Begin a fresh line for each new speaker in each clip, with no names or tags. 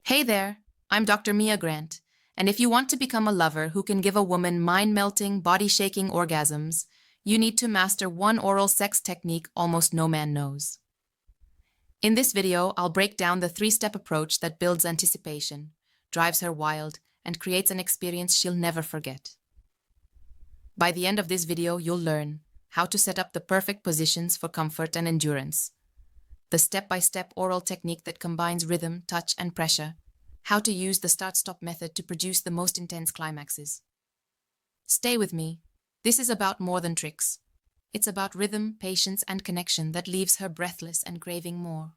Hey there, I'm Dr. Mia Grant, and if you want to become a lover who can give a woman mind-melting, body-shaking orgasms, you need to master one oral sex technique almost no man knows. In this video, I'll break down the three-step approach that builds anticipation, drives her wild, and creates an experience she'll never forget. By the end of this video, you'll learn how to set up the perfect positions for comfort and endurance, the step-by-step oral technique that combines rhythm, touch, and pressure, how to use the start-stop method to produce the most intense climaxes. Stay with me. This is about more than tricks. It's about rhythm, patience, and connection that leaves her breathless and craving more.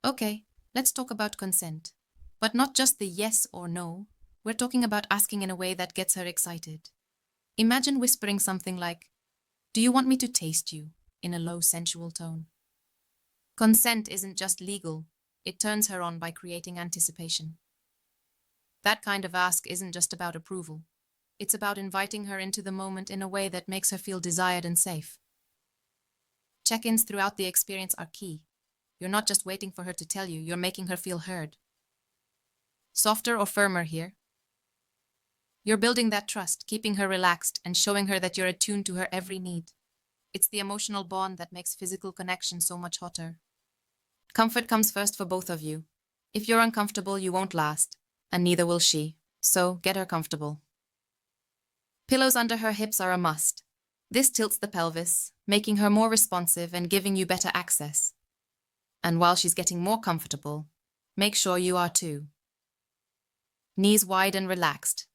Okay, let's talk about consent. But not just the yes or no. We're talking about asking in a way that gets her excited. Imagine whispering something like, "Do you want me to taste you?" in a low, sensual tone. Consent isn't just legal, it turns her on by creating anticipation. That kind of ask isn't just about approval. It's about inviting her into the moment in a way that makes her feel desired and safe. Check-ins throughout the experience are key. You're not just waiting for her to tell you, you're making her feel heard. Softer or firmer here? You're building that trust, keeping her relaxed, and showing her that you're attuned to her every need. It's the emotional bond that makes physical connection so much hotter. Comfort comes first for both of you. If you're uncomfortable, you won't last, and neither will she. So get her comfortable. Pillows under her hips are a must. This tilts the pelvis, making her more responsive and giving you better access. And while she's getting more comfortable, make sure you are too. Knees wide and relaxed.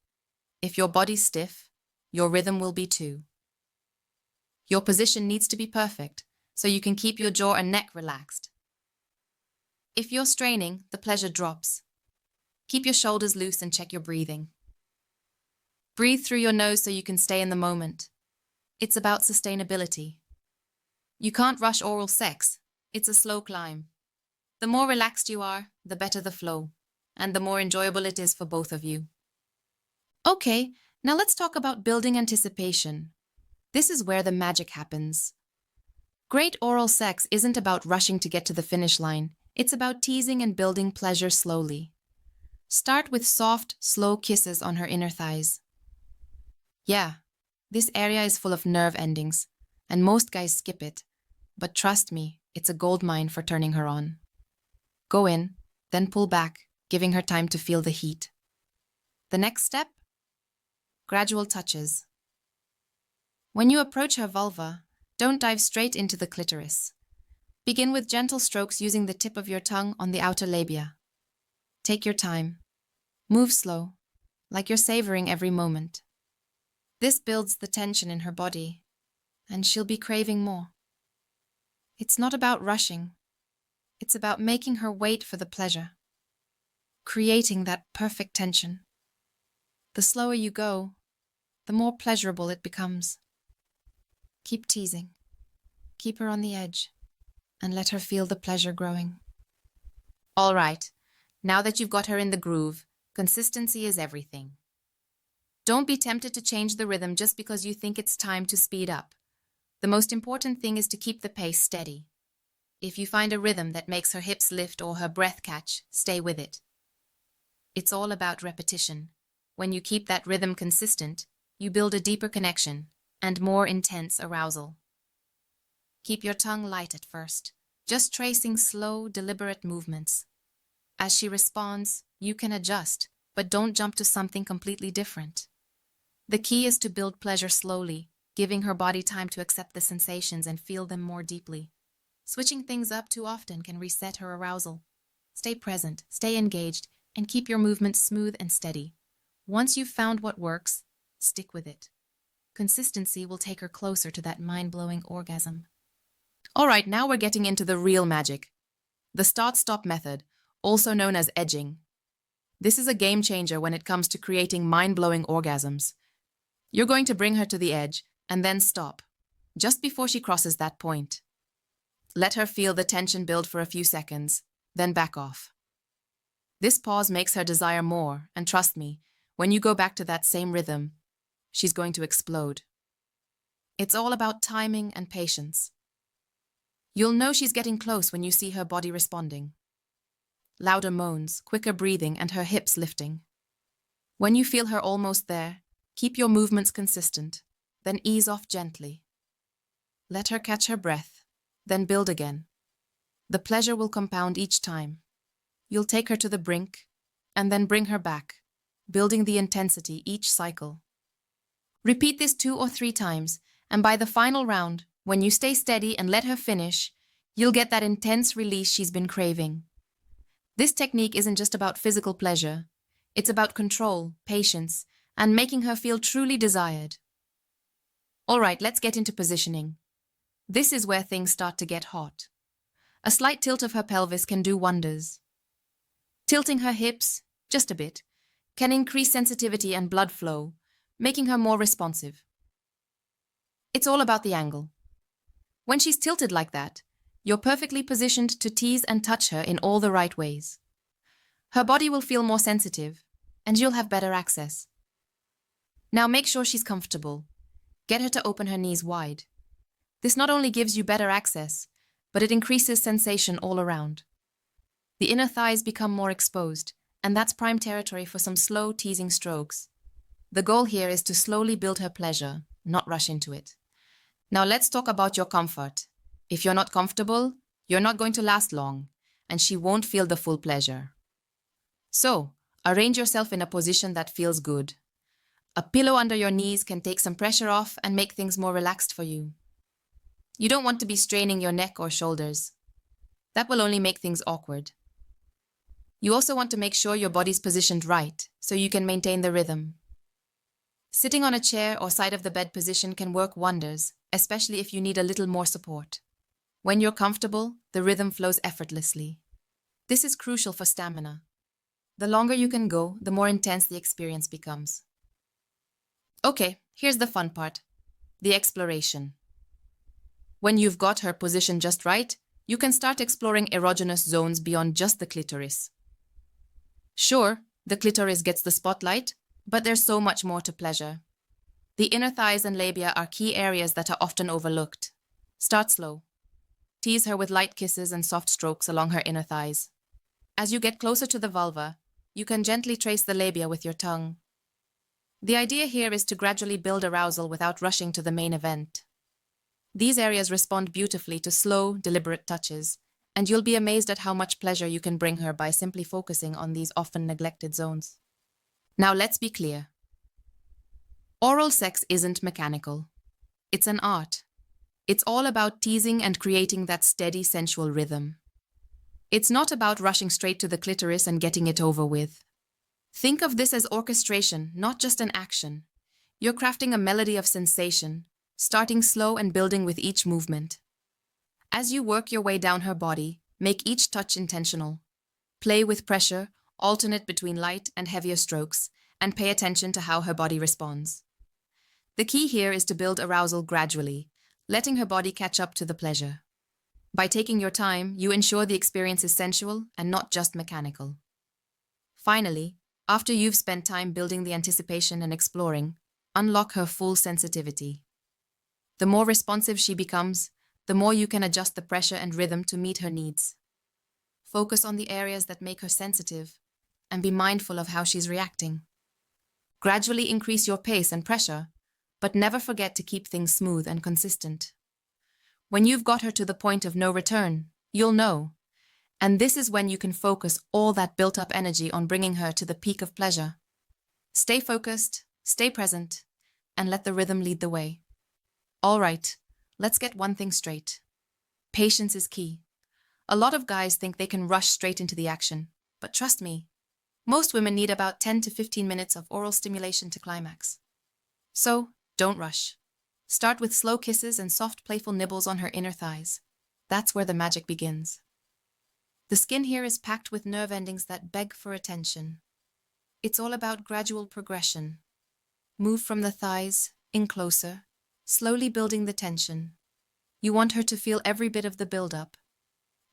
If your body's stiff, your rhythm will be too. Your position needs to be perfect, so you can keep your jaw and neck relaxed. If you're straining, the pleasure drops. Keep your shoulders loose and check your breathing. Breathe through your nose so you can stay in the moment. It's about sustainability. You can't rush oral sex. It's a slow climb. The more relaxed you are, the better the flow, and the more enjoyable it is for both of you. Okay, now let's talk about building anticipation. This is where the magic happens. Great oral sex isn't about rushing to get to the finish line. It's about teasing and building pleasure slowly. Start with soft, slow kisses on her inner thighs. Yeah, this area is full of nerve endings, and most guys skip it. But trust me, it's a goldmine for turning her on. Go in, then pull back, giving her time to feel the heat. The next step? Gradual touches. When you approach her vulva, don't dive straight into the clitoris. Begin with gentle strokes using the tip of your tongue on the outer labia. Take your time. Move slow, like you're savoring every moment. This builds the tension in her body, and she'll be craving more. It's not about rushing. It's about making her wait for the pleasure, creating that perfect tension. The slower you go, the more pleasurable it becomes. Keep teasing. Keep her on the edge, and let her feel the pleasure growing. All right, now that you've got her in the groove, consistency is everything. Don't be tempted to change the rhythm just because you think it's time to speed up. The most important thing is to keep the pace steady. If you find a rhythm that makes her hips lift or her breath catch, stay with it. It's all about repetition. When you keep that rhythm consistent, you build a deeper connection and more intense arousal. Keep your tongue light at first, just tracing slow, deliberate movements. As she responds, you can adjust, but don't jump to something completely different. The key is to build pleasure slowly, giving her body time to accept the sensations and feel them more deeply. Switching things up too often can reset her arousal. Stay present, stay engaged, and keep your movements smooth and steady. Once you've found what works, stick with it. Consistency will take her closer to that mind-blowing orgasm. All right, now we're getting into the real magic. The start-stop method, also known as edging. This is a game changer when it comes to creating mind-blowing orgasms. You're going to bring her to the edge and then stop, just before she crosses that point. Let her feel the tension build for a few seconds, then back off. This pause makes her desire more, and trust me, when you go back to that same rhythm, she's going to explode. It's all about timing and patience. You'll know she's getting close when you see her body responding. louder moans, quicker breathing, and her hips lifting. When you feel her almost there, keep your movements consistent, then ease off gently. Let her catch her breath, then build again. The pleasure will compound each time. You'll take her to the brink, and then bring her back, building the intensity each cycle. Repeat this 2 or 3 times, and by the final round, when you stay steady and let her finish, you'll get that intense release she's been craving. This technique isn't just about physical pleasure. It's about control, patience, and making her feel truly desired. All right, let's get into positioning. This is where things start to get hot. A slight tilt of her pelvis can do wonders. Tilting her hips, just a bit, can increase sensitivity and blood flow, making her more responsive. It's all about the angle. When she's tilted like that, you're perfectly positioned to tease and touch her in all the right ways. Her body will feel more sensitive, and you'll have better access. Now make sure she's comfortable. Get her to open her knees wide. This not only gives you better access, but it increases sensation all around. The inner thighs become more exposed, and that's prime territory for some slow teasing strokes. The goal here is to slowly build her pleasure, not rush into it. Now let's talk about your comfort. If you're not comfortable, you're not going to last long, and she won't feel the full pleasure. So, arrange yourself in a position that feels good. A pillow under your knees can take some pressure off and make things more relaxed for you. You don't want to be straining your neck or shoulders. That will only make things awkward. You also want to make sure your body's positioned right, so you can maintain the rhythm. Sitting on a chair or side of the bed position can work wonders, especially if you need a little more support. When you're comfortable, the rhythm flows effortlessly. This is crucial for stamina. The longer you can go, the more intense the experience becomes. Okay, here's the fun part. The exploration. When you've got her positioned just right, you can start exploring erogenous zones beyond just the clitoris. Sure, the clitoris gets the spotlight, but there's so much more to pleasure. The inner thighs and labia are key areas that are often overlooked. Start slow. Tease her with light kisses and soft strokes along her inner thighs. As you get closer to the vulva, you can gently trace the labia with your tongue. The idea here is to gradually build arousal without rushing to the main event. These areas respond beautifully to slow, deliberate touches, and you'll be amazed at how much pleasure you can bring her by simply focusing on these often neglected zones. Now let's be clear. Oral sex isn't mechanical. It's an art. It's all about teasing and creating that steady, sensual rhythm. It's not about rushing straight to the clitoris and getting it over with. Think of this as orchestration, not just an action. You're crafting a melody of sensation, starting slow and building with each movement. As you work your way down her body, make each touch intentional. Play with pressure, alternate between light and heavier strokes, and pay attention to how her body responds. The key here is to build arousal gradually, letting her body catch up to the pleasure. By taking your time, you ensure the experience is sensual and not just mechanical. Finally, after you've spent time building the anticipation and exploring, unlock her full sensitivity. The more responsive she becomes, the more you can adjust the pressure and rhythm to meet her needs. Focus on the areas that make her sensitive, and be mindful of how she's reacting. Gradually increase your pace and pressure, but never forget to keep things smooth and consistent. When you've got her to the point of no return, you'll know. And this is when you can focus all that built-up energy on bringing her to the peak of pleasure. Stay focused, stay present, and let the rhythm lead the way. All right, let's get one thing straight. Patience is key. A lot of guys think they can rush straight into the action, but trust me, most women need about 10 to 15 minutes of oral stimulation to climax. So, don't rush. Start with slow kisses and soft, playful nibbles on her inner thighs. That's where the magic begins. The skin here is packed with nerve endings that beg for attention. It's all about gradual progression. Move from the thighs, in closer, slowly building the tension. You want her to feel every bit of the build-up.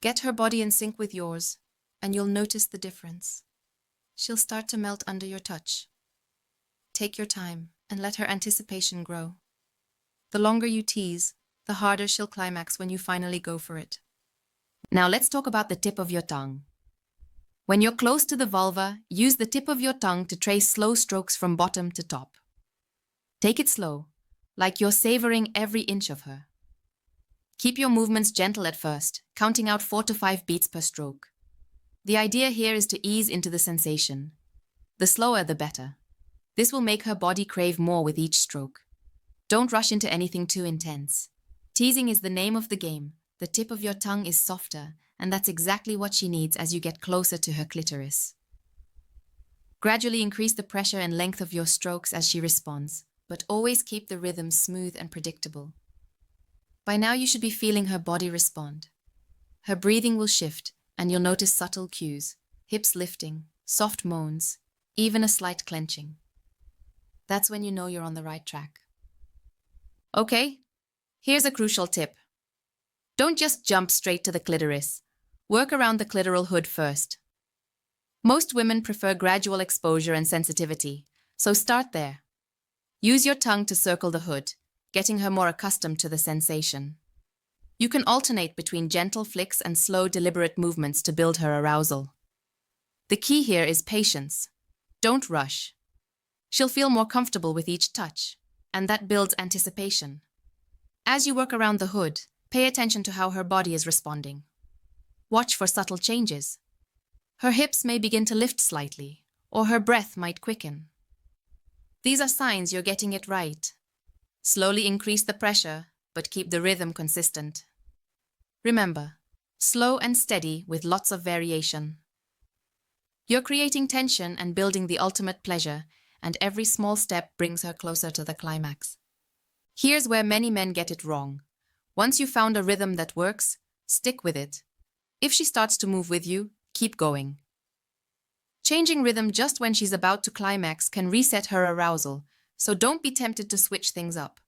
Get her body in sync with yours, and you'll notice the difference. She'll start to melt under your touch. Take your time and let her anticipation grow. The longer you tease, the harder she'll climax when you finally go for it. Now let's talk about the tip of your tongue. When you're close to the vulva, use the tip of your tongue to trace slow strokes from bottom to top. Take it slow, like you're savoring every inch of her. Keep your movements gentle at first, counting out 4 to 5 beats per stroke. The idea here is to ease into the sensation. The slower, the better. This will make her body crave more with each stroke. Don't rush into anything too intense. Teasing is the name of the game. The tip of your tongue is softer, and that's exactly what she needs as you get closer to her clitoris. Gradually increase the pressure and length of your strokes as she responds, but always keep the rhythm smooth and predictable. By now you should be feeling her body respond. Her breathing will shift, and you'll notice subtle cues, hips lifting, soft moans, even a slight clenching. That's when you know you're on the right track. Okay, here's a crucial tip. Don't just jump straight to the clitoris. Work around the clitoral hood first. Most women prefer gradual exposure and sensitivity, so start there. Use your tongue to circle the hood, getting her more accustomed to the sensation. You can alternate between gentle flicks and slow, deliberate movements to build her arousal. The key here is patience. Don't rush. She'll feel more comfortable with each touch, and that builds anticipation. As you work around the hood, pay attention to how her body is responding. Watch for subtle changes. Her hips may begin to lift slightly, or her breath might quicken. These are signs you're getting it right. Slowly increase the pressure, but keep the rhythm consistent. Remember, slow and steady with lots of variation. You're creating tension and building the ultimate pleasure, and every small step brings her closer to the climax. Here's where many men get it wrong. Once you've found a rhythm that works, stick with it. If she starts to move with you, keep going. Changing rhythm just when she's about to climax can reset her arousal, so don't be tempted to switch things up.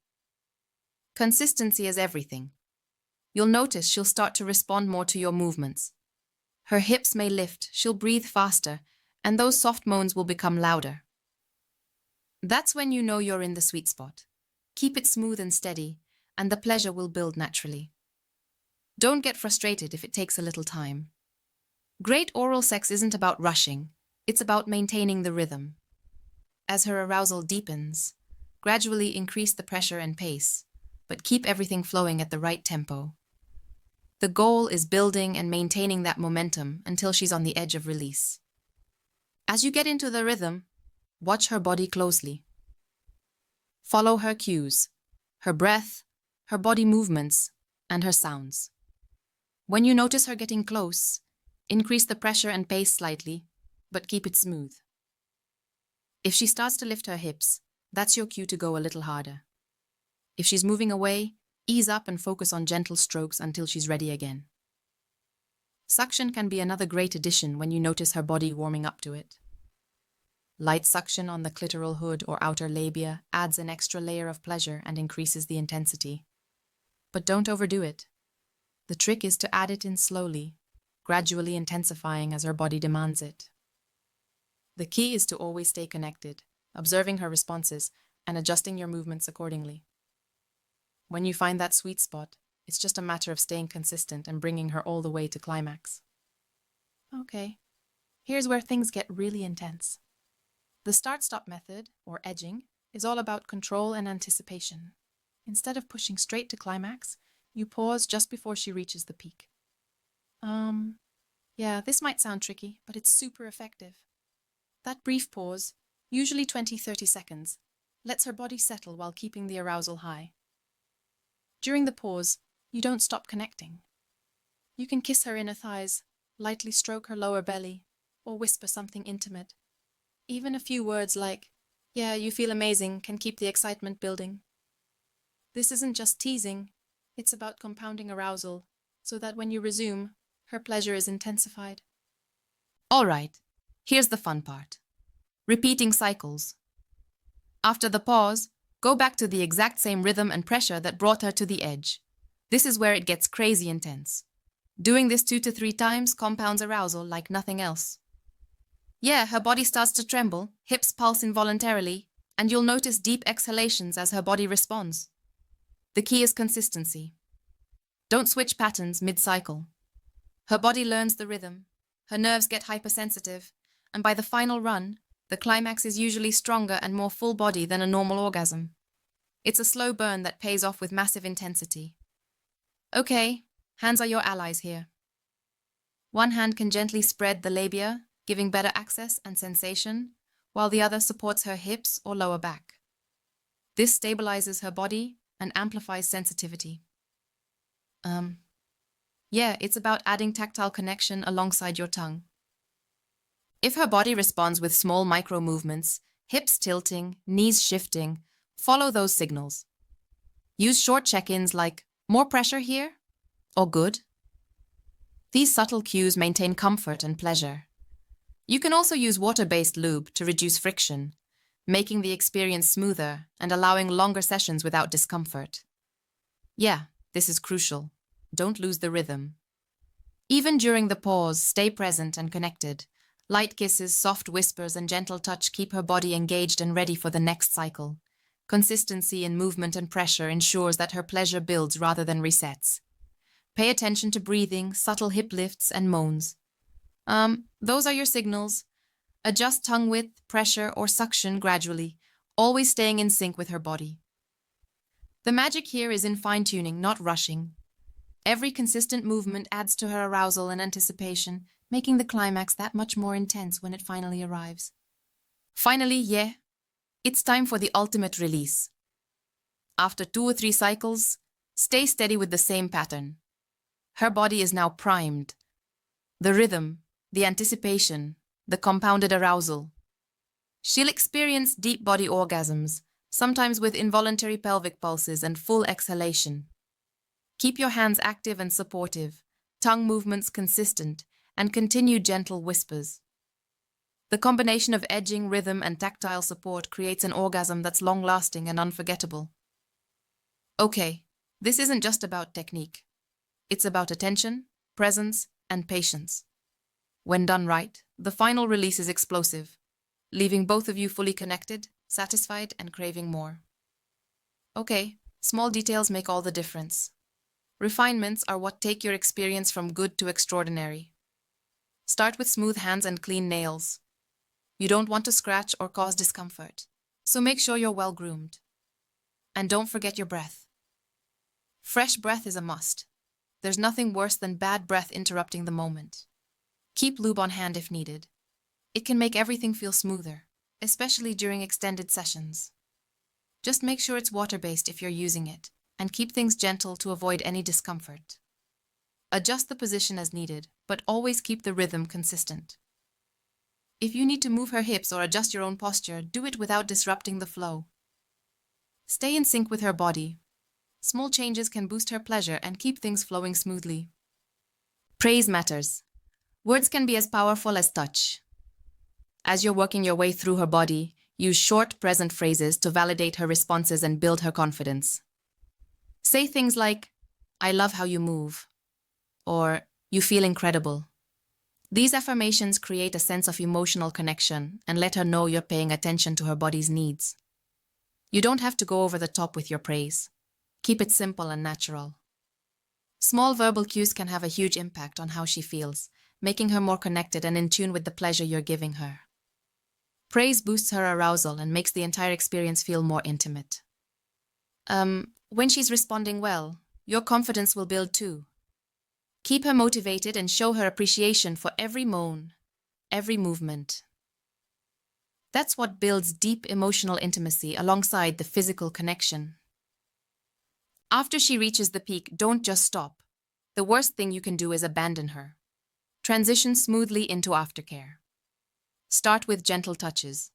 Consistency is everything. You'll notice she'll start to respond more to your movements. Her hips may lift, she'll breathe faster, and those soft moans will become louder. That's when you know you're in the sweet spot. Keep it smooth and steady, and the pleasure will build naturally. Don't get frustrated if it takes a little time. Great oral sex isn't about rushing, it's about maintaining the rhythm. As her arousal deepens, gradually increase the pressure and pace, but keep everything flowing at the right tempo. The goal is building and maintaining that momentum until she's on the edge of release. As you get into the rhythm, watch her body closely. Follow her cues, her breath, her body movements, and her sounds. When you notice her getting close, increase the pressure and pace slightly, but keep it smooth. If she starts to lift her hips, that's your cue to go a little harder. If she's moving away, ease up and focus on gentle strokes until she's ready again. Suction can be another great addition when you notice her body warming up to it. Light suction on the clitoral hood or outer labia adds an extra layer of pleasure and increases the intensity. But don't overdo it. The trick is to add it in slowly, gradually intensifying as her body demands it. The key is to always stay connected, observing her responses and adjusting your movements accordingly. When you find that sweet spot, it's just a matter of staying consistent and bringing her all the way to climax. Okay, here's where things get really intense. The start-stop method, or edging, is all about control and anticipation. Instead of pushing straight to climax, you pause just before she reaches the peak. Yeah, this might sound tricky, but it's super effective. That brief pause, usually 20-30 seconds, lets her body settle while keeping the arousal high. During the pause, you don't stop connecting. You can kiss her inner thighs, lightly stroke her lower belly, or whisper something intimate. Even a few words like, "Yeah, you feel amazing," can keep the excitement building. This isn't just teasing, it's about compounding arousal, so that when you resume, her pleasure is intensified. All right, here's the fun part. Repeating cycles. After the pause, go back to the exact same rhythm and pressure that brought her to the edge. This is where it gets crazy intense. Doing this 2 to 3 times compounds arousal like nothing else. Yeah, her body starts to tremble, hips pulse involuntarily, and you'll notice deep exhalations as her body responds. The key is consistency. Don't switch patterns mid-cycle. Her body learns the rhythm, Her nerves get hypersensitive, and by the final run, the climax is usually stronger and more full body than a normal orgasm. It's a slow burn that pays off with massive intensity. Okay, hands are your allies here. One hand can gently spread the labia, giving better access and sensation, while the other supports her hips or lower back. This stabilizes her body and amplifies sensitivity. Yeah, it's about adding tactile connection alongside your tongue. If her body responds with small micro movements, hips tilting, knees shifting, follow those signals. Use short check-ins like, more pressure here? Or good? These subtle cues maintain comfort and pleasure. You can also use water-based lube to reduce friction, making the experience smoother and allowing longer sessions without discomfort. Yeah, this is crucial. Don't lose the rhythm. Even during the pause, stay present and connected. Light kisses, soft whispers, and gentle touch keep her body engaged and ready for the next cycle. Consistency in movement and pressure ensures that her pleasure builds rather than resets. Pay attention to breathing, subtle hip lifts, and moans. Those are your signals. Adjust tongue width, pressure, or suction gradually, always staying in sync with her body. The magic here is in fine-tuning, not rushing. Every consistent movement adds to her arousal and anticipation, making the climax that much more intense when it finally arrives. Finally, it's time for the ultimate release. After 2 or 3 cycles, stay steady with the same pattern. Her body is now primed. The rhythm, the anticipation, the compounded arousal. She'll experience deep body orgasms, sometimes with involuntary pelvic pulses and full exhalation. Keep your hands active and supportive, tongue movements consistent, and continued gentle whispers. The combination of edging, rhythm, and tactile support creates an orgasm that's long-lasting and unforgettable. Okay, this isn't just about technique. It's about attention, presence, and patience. When done right, the final release is explosive, leaving both of you fully connected, satisfied, and craving more. Okay, small details make all the difference. Refinements are what take your experience from good to extraordinary. Start with smooth hands and clean nails. You don't want to scratch or cause discomfort, so make sure you're well groomed. And don't forget your breath. Fresh breath is a must. There's nothing worse than bad breath interrupting the moment. Keep lube on hand if needed. It can make everything feel smoother, especially during extended sessions. Just make sure it's water-based if you're using it, and keep things gentle to avoid any discomfort. Adjust the position as needed, but always keep the rhythm consistent. If you need to move her hips or adjust your own posture, do it without disrupting the flow. Stay in sync with her body. Small changes can boost her pleasure and keep things flowing smoothly. Praise matters. Words can be as powerful as touch. As you're working your way through her body, use short present phrases to validate her responses and build her confidence. Say things like, "I love how you move," or "You feel incredible." These affirmations create a sense of emotional connection and let her know you're paying attention to her body's needs. You don't have to go over the top with your praise. Keep it simple and natural. Small verbal cues can have a huge impact on how she feels, making her more connected and in tune with the pleasure you're giving her. Praise boosts her arousal and makes the entire experience feel more intimate. When she's responding well, your confidence will build too. Keep her motivated and show her appreciation for every moan, every movement. That's what builds deep emotional intimacy alongside the physical connection. After she reaches the peak, don't just stop. The worst thing you can do is abandon her. Transition smoothly into aftercare. Start with gentle touches,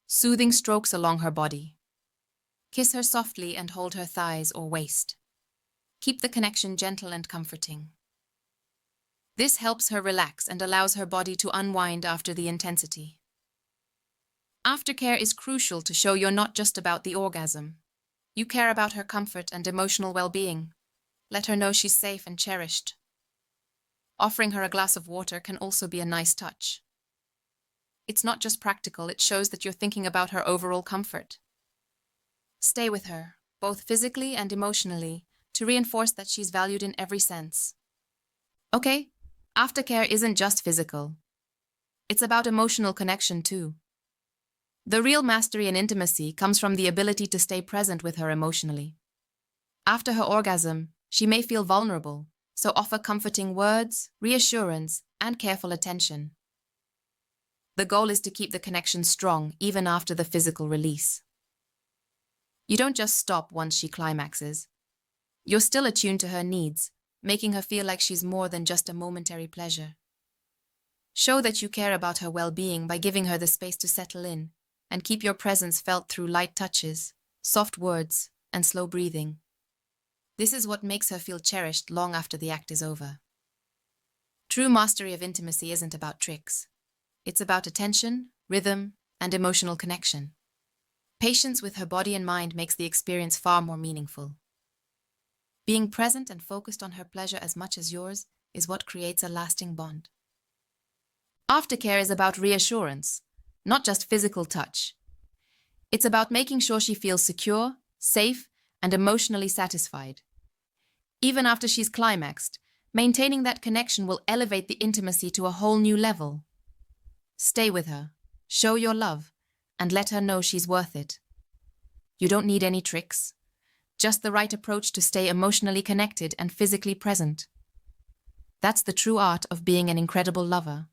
soothing strokes along her body. Kiss her softly and hold her thighs or waist. Keep the connection gentle and comforting. This helps her relax and allows her body to unwind after the intensity. Aftercare is crucial to show you're not just about the orgasm. You care about her comfort and emotional well-being. Let her know she's safe and cherished. Offering her a glass of water can also be a nice touch. It's not just practical, it shows that you're thinking about her overall comfort. Stay with her, both physically and emotionally, to reinforce that she's valued in every sense. Okay, Aftercare isn't just physical. It's about emotional connection too. The real mastery in intimacy comes from the ability to stay present with her emotionally. After her orgasm, she may feel vulnerable, so offer comforting words, reassurance, and careful attention. The goal is to keep the connection strong even after the physical release. You don't just stop once she climaxes. You're still attuned to her needs, making her feel like she's more than just a momentary pleasure. Show that you care about her well-being by giving her the space to settle in, and keep your presence felt through light touches, soft words, and slow breathing. This is what makes her feel cherished long after the act is over. True mastery of intimacy isn't about tricks. It's about attention, rhythm, and emotional connection. Patience with her body and mind makes the experience far more meaningful. Being present and focused on her pleasure as much as yours is what creates a lasting bond. Aftercare is about reassurance, not just physical touch. It's about making sure she feels secure, safe, and emotionally satisfied. Even after she's climaxed, maintaining that connection will elevate the intimacy to a whole new level. Stay with her, show your love, and let her know she's worth it. You don't need any tricks, just the right approach to stay emotionally connected and physically present. That's the true art of being an incredible lover.